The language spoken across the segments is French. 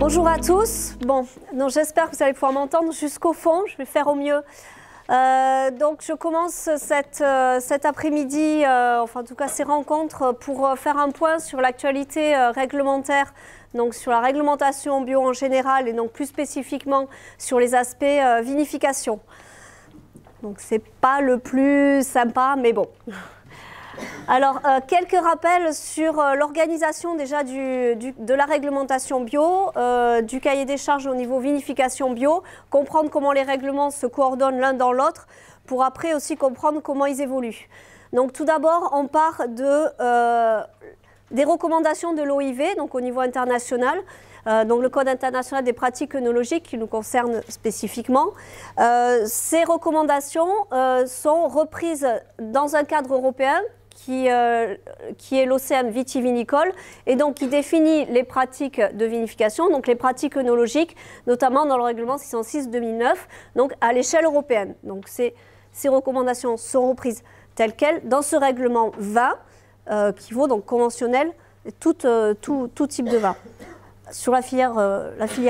Bonjour à tous. Bon, donc j'espère que vous allez pouvoir m'entendre jusqu'au fond. Je vais faire au mieux. Donc je commence cet après-midi, enfin en tout cas ces rencontres, pour faire un point sur l'actualité réglementaire, donc sur la réglementation bio en général et donc plus spécifiquement sur les aspects vinification. Donc c'est pas le plus sympa, mais bon. Alors, quelques rappels sur l'organisation déjà de la réglementation bio, du cahier des charges au niveau vinification bio, comprendre comment les règlements se coordonnent l'un dans l'autre, pour après aussi comprendre comment ils évoluent. Donc tout d'abord, on part des recommandations de l'OIV, donc au niveau international, donc le Code international des pratiques œnologiques qui nous concerne spécifiquement. Ces recommandations sont reprises dans un cadre européen qui est l'OCM vitivinicole et donc qui définit les pratiques de vinification, donc les pratiques œnologiques, notamment dans le règlement 606/2009, donc à l'échelle européenne. Donc ces recommandations sont reprises telles quelles dans ce règlement vin, qui vaut donc conventionnel tout type de vin, sur la filière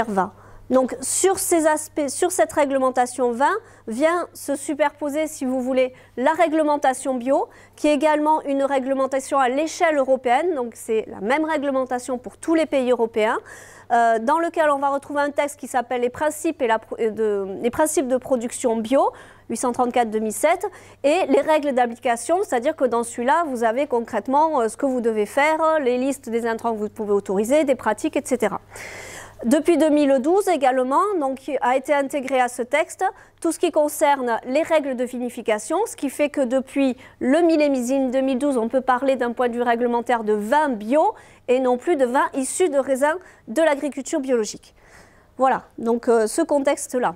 vin. Donc sur ces aspects, sur cette réglementation vin, vient se superposer, si vous voulez, la réglementation bio, qui est également une réglementation à l'échelle européenne, donc c'est la même réglementation pour tous les pays européens, dans lequel on va retrouver un texte qui s'appelle les principes de production bio, 834/2007, et les règles d'application, c'est-à-dire que dans celui-là, vous avez concrètement ce que vous devez faire, les listes des intrants que vous pouvez autoriser, des pratiques, etc. Depuis 2012 également, donc, a été intégré à ce texte tout ce qui concerne les règles de vinification, ce qui fait que depuis le millésimine 2012, on peut parler d'un point de vue réglementaire de vin bio et non plus de vin issu de raisins de l'agriculture biologique. Voilà, donc ce contexte-là.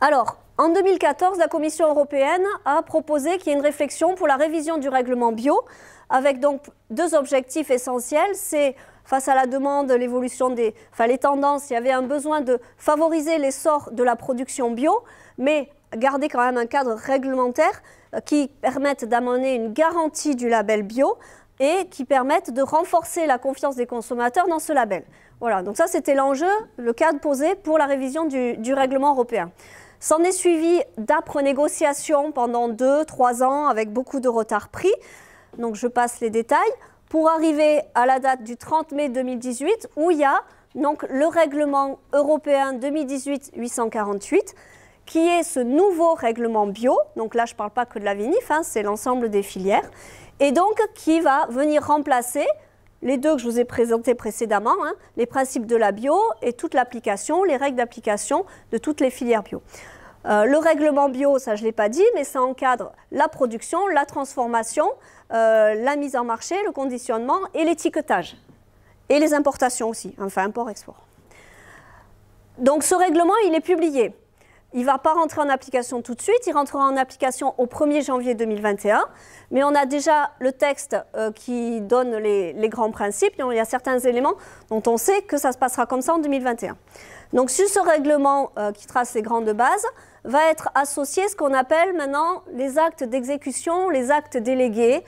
Alors, en 2014, la Commission européenne a proposé qu'il y ait une réflexion pour la révision du règlement bio, avec donc deux objectifs essentiels. C'est face à la demande, l'évolution les tendances, il y avait un besoin de favoriser l'essor de la production bio, mais garder quand même un cadre réglementaire qui permette d'amener une garantie du label bio et qui permette de renforcer la confiance des consommateurs dans ce label. Voilà, donc ça c'était l'enjeu, le cadre posé pour la révision du règlement européen. S'en est suivi d'âpres négociations pendant 2-3 ans avec beaucoup de retard pris, donc je passe les détails, pour arriver à la date du 30 mai 2018 où il y a donc le règlement européen 2018-848 qui est ce nouveau règlement bio, donc là je ne parle pas que de la vinif, hein, c'est l'ensemble des filières, et donc qui va venir remplacer les deux que je vous ai présentés précédemment, hein, les principes de la bio et toute l'application, les règles d'application de toutes les filières bio. Le règlement bio, ça je ne l'ai pas dit, mais ça encadre la production, la transformation, la mise en marché, le conditionnement et l'étiquetage. Et les importations aussi, enfin import-export. Donc ce règlement, il est publié. Il ne va pas rentrer en application tout de suite, il rentrera en application au 1er janvier 2021, mais on a déjà le texte qui donne les grands principes, il y a certains éléments dont on sait que ça se passera comme ça en 2021. Donc sur ce règlement qui trace les grandes bases, va être associé ce qu'on appelle maintenant les actes d'exécution, les actes délégués.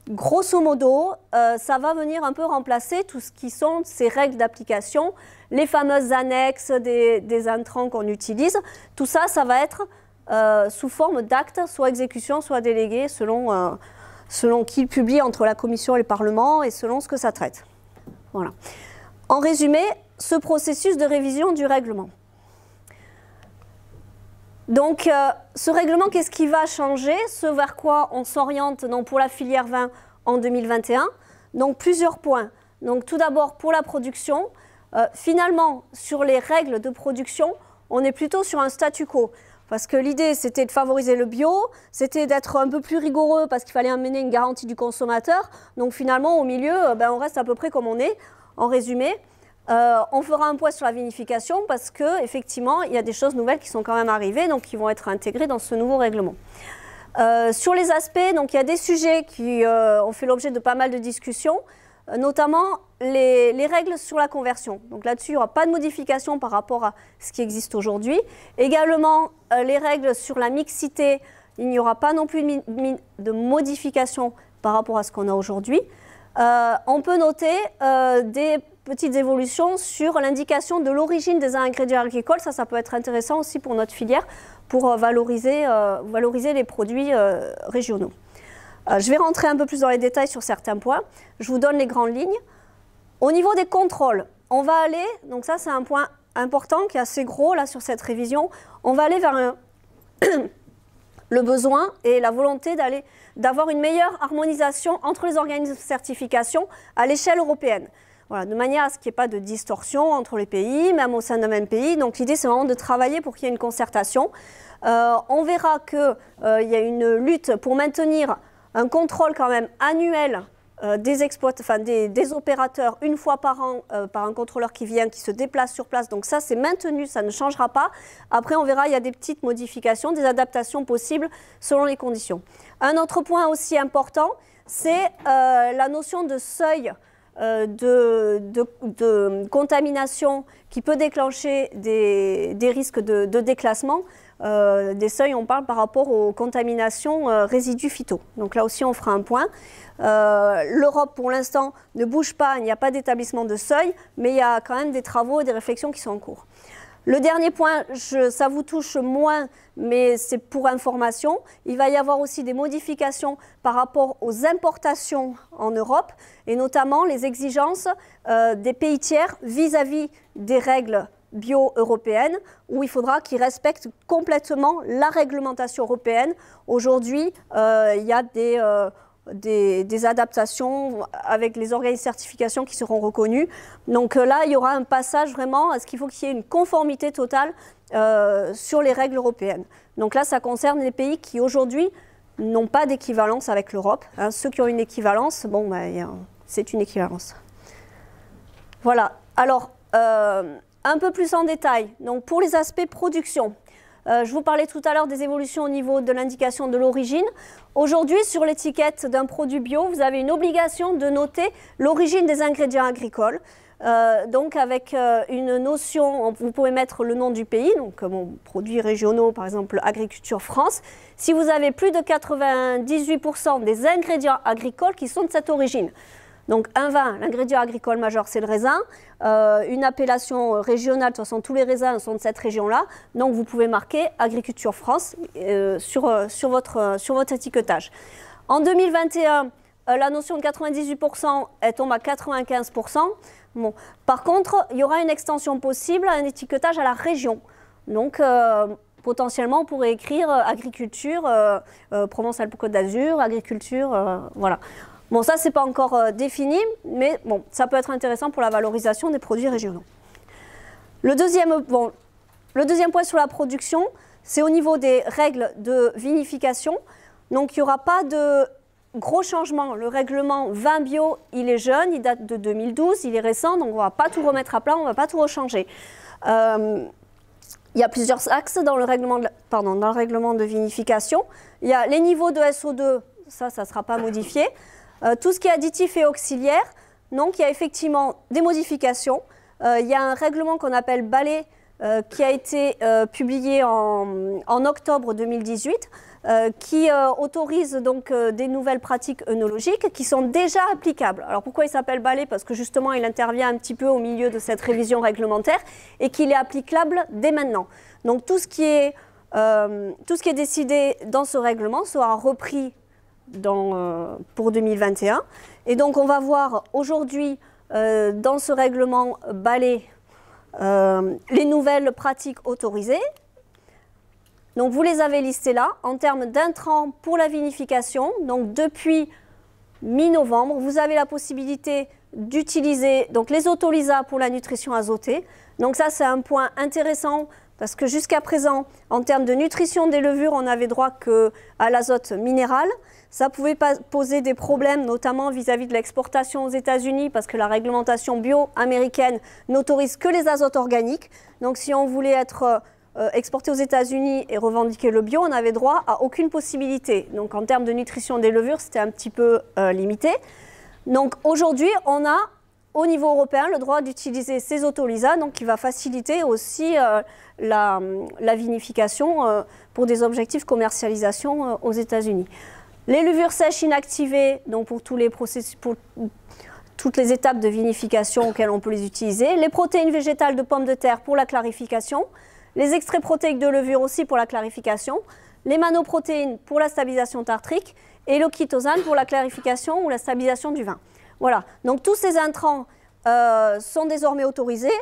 Grosso modo, ça va venir un peu remplacer tout ce qui sont ces règles d'application, les fameuses annexes des intrants qu'on utilise. Tout ça, ça va être sous forme d'actes, soit exécution, soit délégué, selon qui publie entre la Commission et le Parlement et selon ce que ça traite. Voilà. En résumé, ce processus de révision du règlement. Donc, ce règlement, qu'est-ce qui va changer? Ce vers quoi on s'oriente pour la filière vin en 2021. Donc, plusieurs points. Donc, tout d'abord, pour la production, finalement, sur les règles de production, on est plutôt sur un statu quo. Parce que l'idée, c'était de favoriser le bio, c'était d'être un peu plus rigoureux parce qu'il fallait amener une garantie du consommateur. Donc, finalement, au milieu, on reste à peu près comme on est, en résumé. On fera un point sur la vinification parce qu'effectivement, il y a des choses nouvelles qui sont quand même arrivées, donc qui vont être intégrées dans ce nouveau règlement. Sur les aspects, donc il y a des sujets qui ont fait l'objet de pas mal de discussions, notamment les règles sur la conversion. Donc là-dessus, il n'y aura pas de modification par rapport à ce qui existe aujourd'hui. Également, les règles sur la mixité, il n'y aura pas non plus de modification par rapport à ce qu'on a aujourd'hui. On peut noter des petites évolutions sur l'indication de l'origine des ingrédients agricoles. Ça peut être intéressant aussi pour notre filière, pour valoriser les produits régionaux. Je vais rentrer un peu plus dans les détails sur certains points. Je vous donne les grandes lignes. Au niveau des contrôles, on va aller, donc ça c'est un point important qui est assez gros là sur cette révision, on va aller vers le besoin et la volonté d'avoir une meilleure harmonisation entre les organismes de certification à l'échelle européenne. Voilà, de manière à ce qu'il n'y ait pas de distorsion entre les pays, même au sein d'un même pays. Donc l'idée, c'est vraiment de travailler pour qu'il y ait une concertation. On verra qu'il y a une lutte pour maintenir un contrôle quand même annuel des opérateurs une fois par an par un contrôleur qui vient, qui se déplace sur place. Donc ça, c'est maintenu, ça ne changera pas. Après, on verra, il y a des petites modifications, des adaptations possibles selon les conditions. Un autre point aussi important, c'est la notion de seuil de contamination qui peut déclencher des risques de déclassement. Des seuils, on parle par rapport aux contaminations résidus phyto. Donc là aussi, on fera un point. L'Europe, pour l'instant, ne bouge pas, il n'y a pas d'établissement de seuil, mais il y a quand même des travaux et des réflexions qui sont en cours. Le dernier point, ça vous touche moins, mais c'est pour information. Il va y avoir aussi des modifications par rapport aux importations en Europe, et notamment les exigences des pays tiers vis-à-vis des règles bio-européennes, où il faudra qu'ils respectent complètement la réglementation européenne. Aujourd'hui, il y a des adaptations avec les organismes de certification qui seront reconnus. Donc là, il y aura un passage vraiment à ce qu'il faut qu'il y ait une conformité totale sur les règles européennes. Donc là, ça concerne les pays qui aujourd'hui n'ont pas d'équivalence avec l'Europe. Hein. Ceux qui ont une équivalence, bon, c'est une équivalence. Voilà. Alors, un peu plus en détail. Donc pour les aspects production. Je vous parlais tout à l'heure des évolutions au niveau de l'indication de l'origine. Aujourd'hui, sur l'étiquette d'un produit bio, vous avez une obligation de noter l'origine des ingrédients agricoles. Donc avec une notion, vous pouvez mettre le nom du pays, donc produits régionaux, par exemple Agriculture France, si vous avez plus de 98% des ingrédients agricoles qui sont de cette origine. Donc un vin, l'ingrédient agricole majeur, c'est le raisin. Une appellation régionale, de toute façon, tous les raisins sont de cette région-là. Donc vous pouvez marquer Agriculture France sur votre étiquetage. En 2021, la notion de 98%, elle tombe à 95%. Bon. Par contre, il y aura une extension possible à un étiquetage à la région. Donc potentiellement, on pourrait écrire agriculture, Provence-Alpes-Côte d'Azur, agriculture, voilà. Bon, ça, ce n'est pas encore défini, mais bon, ça peut être intéressant pour la valorisation des produits régionaux. Le deuxième point sur la production, c'est au niveau des règles de vinification. Donc, il n'y aura pas de gros changements. Le règlement vin bio, il est jeune, il date de 2012, il est récent, donc on ne va pas tout remettre à plat, on ne va pas tout rechanger. Il y a plusieurs axes dans le règlement de vinification. Il y a les niveaux de SO2, ça ne sera pas modifié. Tout ce qui est additif et auxiliaire, donc il y a effectivement des modifications. Il y a un règlement qu'on appelle Balai qui a été publié en octobre 2018 qui autorise donc des nouvelles pratiques œnologiques qui sont déjà applicables. Alors pourquoi il s'appelle Balai? Parce que justement il intervient un petit peu au milieu de cette révision réglementaire et qu'il est applicable dès maintenant. Donc tout ce qui est décidé dans ce règlement sera repris pour 2021. Et donc on va voir aujourd'hui dans ce règlement Balai les nouvelles pratiques autorisées. Donc vous les avez listées là en termes d'intrants pour la vinification. Donc depuis mi-novembre, vous avez la possibilité d'utiliser les autolysats pour la nutrition azotée. Donc ça c'est un point intéressant parce que jusqu'à présent, en termes de nutrition des levures, on n'avait droit qu'à l'azote minéral. Ça pouvait poser des problèmes, notamment vis-à-vis de l'exportation aux États-Unis, parce que la réglementation bio américaine n'autorise que les azotes organiques. Donc si on voulait être exporté aux États-Unis et revendiquer le bio, on n'avait droit à aucune possibilité. Donc en termes de nutrition des levures, c'était un petit peu limité. Donc aujourd'hui, on a au niveau européen le droit d'utiliser ces autolysats, donc qui va faciliter aussi la vinification pour des objectifs commercialisation aux États-Unis. Les levures sèches inactivées, donc pour tous les processus, pour toutes les étapes de vinification auxquelles on peut les utiliser. Les protéines végétales de pommes de terre pour la clarification. Les extraits protéiques de levure aussi pour la clarification. Les manoprotéines pour la stabilisation tartrique. Et le chitosane pour la clarification ou la stabilisation du vin. Voilà, donc tous ces intrants sont désormais autorisés.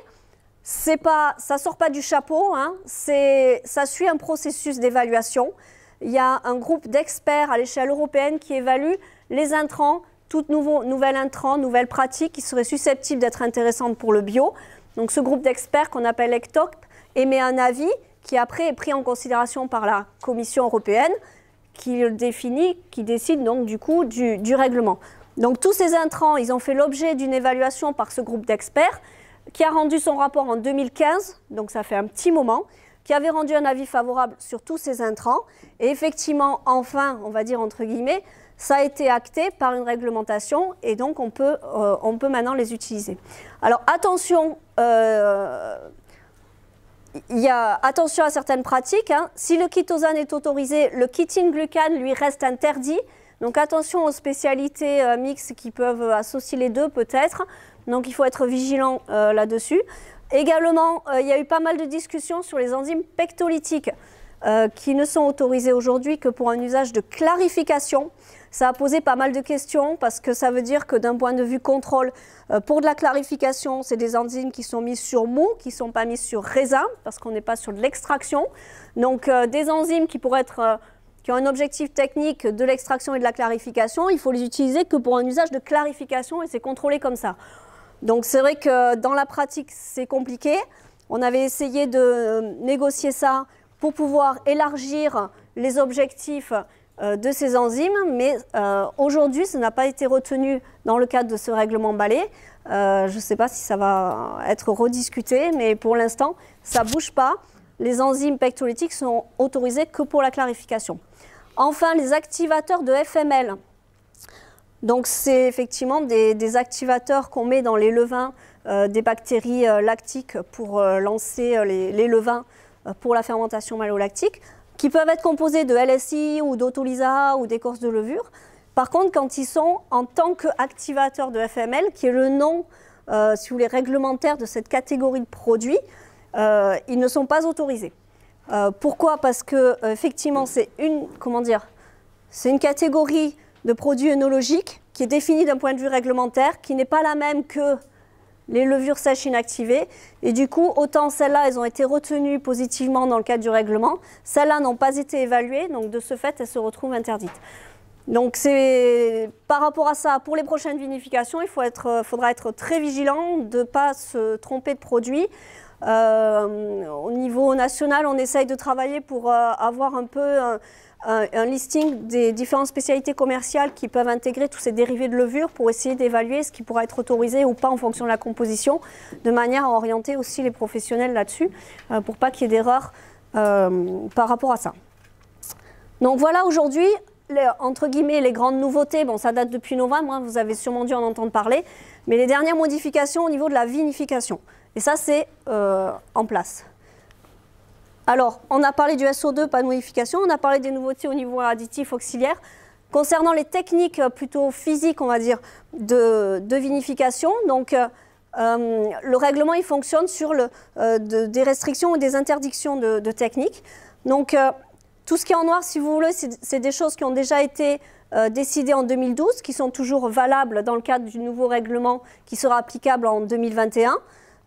Ça ne sort pas du chapeau, hein. Ça suit un processus d'évaluation. Il y a un groupe d'experts à l'échelle européenne qui évalue les intrants, tout nouvel intrant, nouvelles pratiques qui seraient susceptibles d'être intéressantes pour le bio. Donc ce groupe d'experts qu'on appelle ECTOP émet un avis qui après est pris en considération par la Commission européenne qui décide donc du coup du règlement. Donc tous ces intrants, ils ont fait l'objet d'une évaluation par ce groupe d'experts qui a rendu son rapport en 2015, donc ça fait un petit moment, qui avait rendu un avis favorable sur tous ces intrants. Et effectivement, enfin, on va dire entre guillemets, ça a été acté par une réglementation et donc on peut maintenant les utiliser. Alors attention, attention à certaines pratiques. Hein. Si le chitosane est autorisé, le chitine-glucane lui reste interdit. Donc attention aux spécialités mixtes qui peuvent associer les deux peut-être. Donc il faut être vigilant là-dessus. Également, il y a eu pas mal de discussions sur les enzymes pectolytiques qui ne sont autorisées aujourd'hui que pour un usage de clarification. Ça a posé pas mal de questions parce que ça veut dire que d'un point de vue contrôle, pour de la clarification, c'est des enzymes qui sont mises sur mou, qui ne sont pas mises sur raisin parce qu'on n'est pas sur de l'extraction. Donc des enzymes qui pourraient être... qui ont un objectif technique de l'extraction et de la clarification, il faut les utiliser que pour un usage de clarification et c'est contrôlé comme ça. Donc c'est vrai que dans la pratique, c'est compliqué. On avait essayé de négocier ça pour pouvoir élargir les objectifs de ces enzymes, mais aujourd'hui, ça n'a pas été retenu dans le cadre de ce règlement Balai. Je ne sais pas si ça va être rediscuté, mais pour l'instant, ça ne bouge pas. Les enzymes pectolytiques sont autorisées que pour la clarification. Enfin, les activateurs de FML. Donc, c'est effectivement des activateurs qu'on met dans les levains des bactéries lactiques pour lancer les levains pour la fermentation malolactique, qui peuvent être composés de LSI ou d'autolysa ou d'écorce de levure. Par contre, quand ils sont en tant qu'activateurs de FML, qui est le nom, si vous voulez, réglementaire de cette catégorie de produits, ils ne sont pas autorisés. Pourquoi? Parce que effectivement, c'est une catégorie de produits œnologiques qui est définie d'un point de vue réglementaire, qui n'est pas la même que les levures sèches inactivées. Et du coup, autant celles-là, elles ont été retenues positivement dans le cadre du règlement, celles-là n'ont pas été évaluées, donc de ce fait, elles se retrouvent interdites. Donc par rapport à ça, pour les prochaines vinifications, il faudra être très vigilant de ne pas se tromper de produit. Au niveau national, on essaye de travailler pour avoir un peu un listing des différentes spécialités commerciales qui peuvent intégrer tous ces dérivés de levure pour essayer d'évaluer ce qui pourra être autorisé ou pas en fonction de la composition, de manière à orienter aussi les professionnels là-dessus, pour pas qu'il y ait d'erreurs par rapport à ça. Donc voilà aujourd'hui, entre guillemets, les grandes nouveautés. Bon, ça date depuis novembre, hein, vous avez sûrement dû en entendre parler, mais les dernières modifications au niveau de la vinification. Et ça, c'est en place. Alors, on a parlé du SO2, pas de modification, on a parlé des nouveautés au niveau additif auxiliaire. Concernant les techniques plutôt physiques, on va dire, de vinification, donc le règlement, il fonctionne sur des restrictions ou des interdictions de techniques. Donc, tout ce qui est en noir, si vous voulez, c'est des choses qui ont déjà été décidées en 2012, qui sont toujours valables dans le cadre du nouveau règlement qui sera applicable en 2021.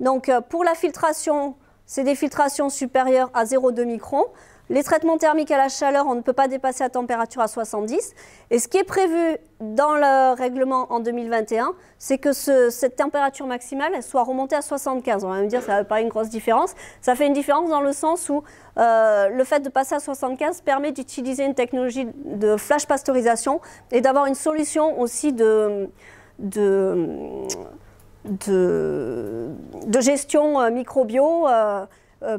Donc, pour la filtration, c'est des filtrations supérieures à 0,2 microns. Les traitements thermiques à la chaleur, on ne peut pas dépasser la température à 70. Et ce qui est prévu dans le règlement en 2021, c'est que cette température maximale elle soit remontée à 75. On va me dire que ça ne fait pas une grosse différence. Ça fait une différence dans le sens où le fait de passer à 75 permet d'utiliser une technologie de flash pasteurisation et d'avoir une solution aussi de gestion microbio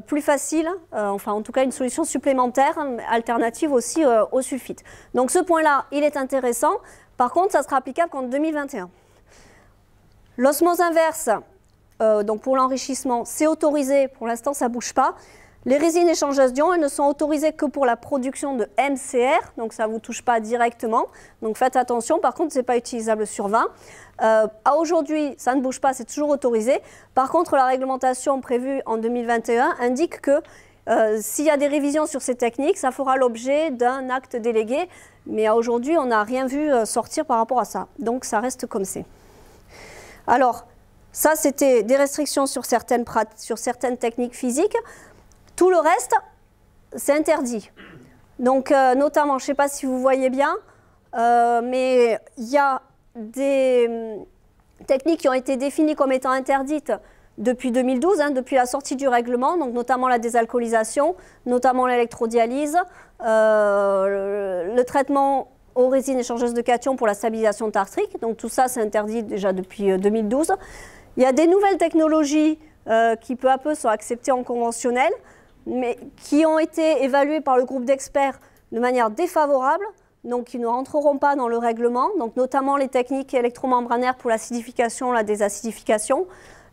plus facile, enfin en tout cas une solution supplémentaire, alternative aussi au sulfite. Donc ce point-là, il est intéressant. Par contre, ça sera applicable qu'en 2021. L'osmose inverse, donc pour l'enrichissement, c'est autorisé. Pour l'instant, ça ne bouge pas. Les résines échangeuses d'ions, elles ne sont autorisées que pour la production de MCR, donc ça ne vous touche pas directement. Donc faites attention, par contre, ce n'est pas utilisable sur vin. À aujourd'hui, ça ne bouge pas, c'est toujours autorisé. Par contre, la réglementation prévue en 2021 indique que s'il y a des révisions sur ces techniques, ça fera l'objet d'un acte délégué. Mais à aujourd'hui, on n'a rien vu sortir par rapport à ça. Donc ça reste comme c'est. Alors, ça, c'était des restrictions sur certaines techniques physiques. Tout le reste, c'est interdit. Donc, notamment, je ne sais pas si vous voyez bien, mais il y a des techniques qui ont été définies comme étant interdites depuis 2012, depuis la sortie du règlement, donc notamment la désalcoolisation, notamment l'électrodialyse, le traitement aux résines échangeuses de cations pour la stabilisation tartrique. Donc tout ça, c'est interdit déjà depuis 2012. Il y a des nouvelles technologies qui peu à peu sont acceptées en conventionnel, mais qui ont été évaluées par le groupe d'experts de manière défavorable, donc qui ne rentreront pas dans le règlement, donc notamment les techniques électromembranaires pour l'acidification, la désacidification,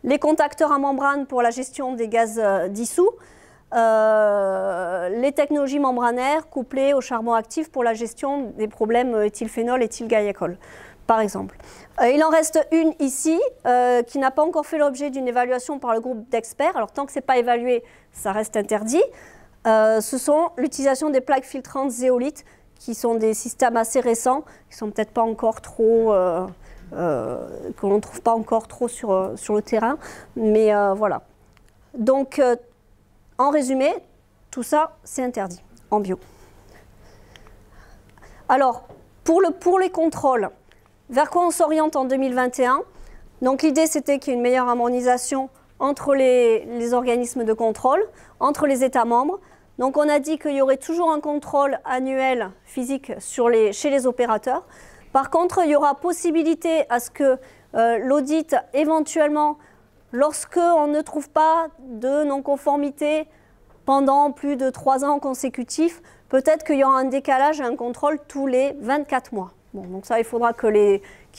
les contacteurs à membrane pour la gestion des gaz dissous, les technologies membranaires couplées au charbon actif pour la gestion des problèmes éthylphénol, éthylgalliacol, par exemple. Il en reste une ici qui n'a pas encore fait l'objet d'une évaluation par le groupe d'experts. Alors tant que ce n'est pas évalué, ça reste interdit. Ce sont l'utilisation des plaques filtrantes zéolithes, qui sont des systèmes assez récents, qui ne sont peut-être pas encore trop... que l'on ne trouve pas encore trop sur le terrain. Mais voilà. Donc, en résumé, tout ça, c'est interdit en bio. Alors, pour les contrôles, vers quoi on s'oriente en 2021? Donc, l'idée, c'était qu'il y ait une meilleure harmonisation entre les organismes de contrôle, entre les États membres. Donc, on a dit qu'il y aurait toujours un contrôle annuel physique chez les opérateurs. Par contre, il y aura possibilité à ce que l'audit, éventuellement, lorsqu'on ne trouve pas de non-conformité pendant plus de 3 ans consécutifs, peut-être qu'il y aura un décalage et un contrôle tous les 24 mois. Bon, donc ça, il faudra qu'il y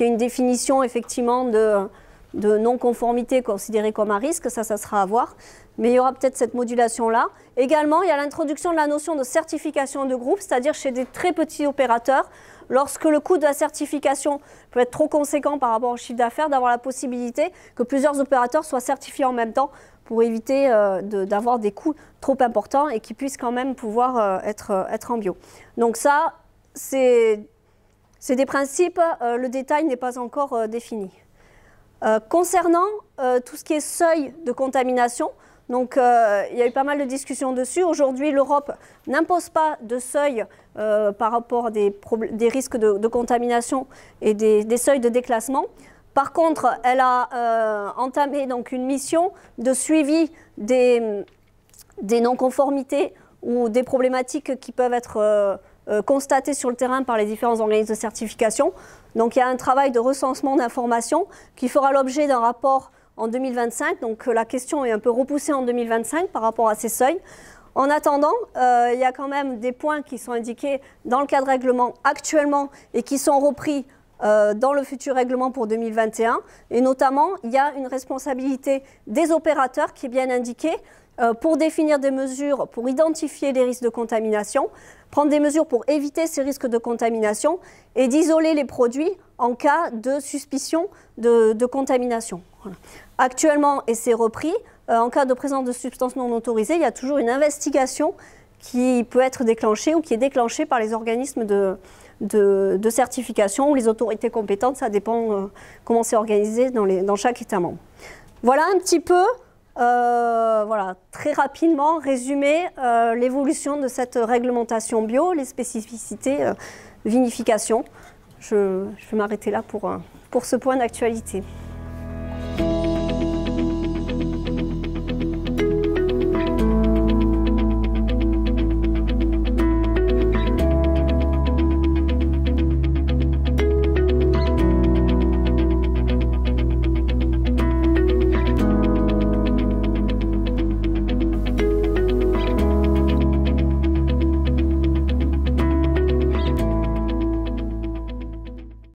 ait une définition, effectivement, de non-conformité considérée comme un risque. Ça sera à voir. Mais il y aura peut-être cette modulation-là. Également, il y a l'introduction de la notion de certification de groupe, c'est-à-dire chez des très petits opérateurs, lorsque le coût de la certification peut être trop conséquent par rapport au chiffre d'affaires, d'avoir la possibilité que plusieurs opérateurs soient certifiés en même temps pour éviter d'avoir des coûts trop importants et qui puissent quand même pouvoir être en bio. Donc ça, c'est des principes, le détail n'est pas encore défini. Concernant tout ce qui est seuil de contamination, donc il y a eu pas mal de discussions dessus. Aujourd'hui, l'Europe n'impose pas de seuil par rapport à des risques de contamination et des seuils de déclassement. Par contre, elle a entamé donc une mission de suivi des non-conformités ou des problématiques qui peuvent être constatées sur le terrain par les différents organismes de certification. Donc il y a un travail de recensement d'informations qui fera l'objet d'un rapport en 2025. Donc la question est un peu repoussée en 2025 par rapport à ces seuils. En attendant, il y a quand même des points qui sont indiqués dans le cadre règlement actuellement et qui sont repris dans le futur règlement pour 2021. Et notamment, il y a une responsabilité des opérateurs qui est bien indiquée pour définir des mesures pour identifier les risques de contamination, prendre des mesures pour éviter ces risques de contamination et d'isoler les produits en cas de suspicion de contamination. Voilà. Actuellement, et c'est repris, en cas de présence de substances non autorisées, il y a toujours une investigation qui peut être déclenchée ou qui est déclenchée par les organismes de certification ou les autorités compétentes, ça dépend comment c'est organisé dans chaque État membre. Voilà un petit peu, voilà, très rapidement résumé l'évolution de cette réglementation bio, les spécificités vinification. Je vais m'arrêter là pour ce point d'actualité.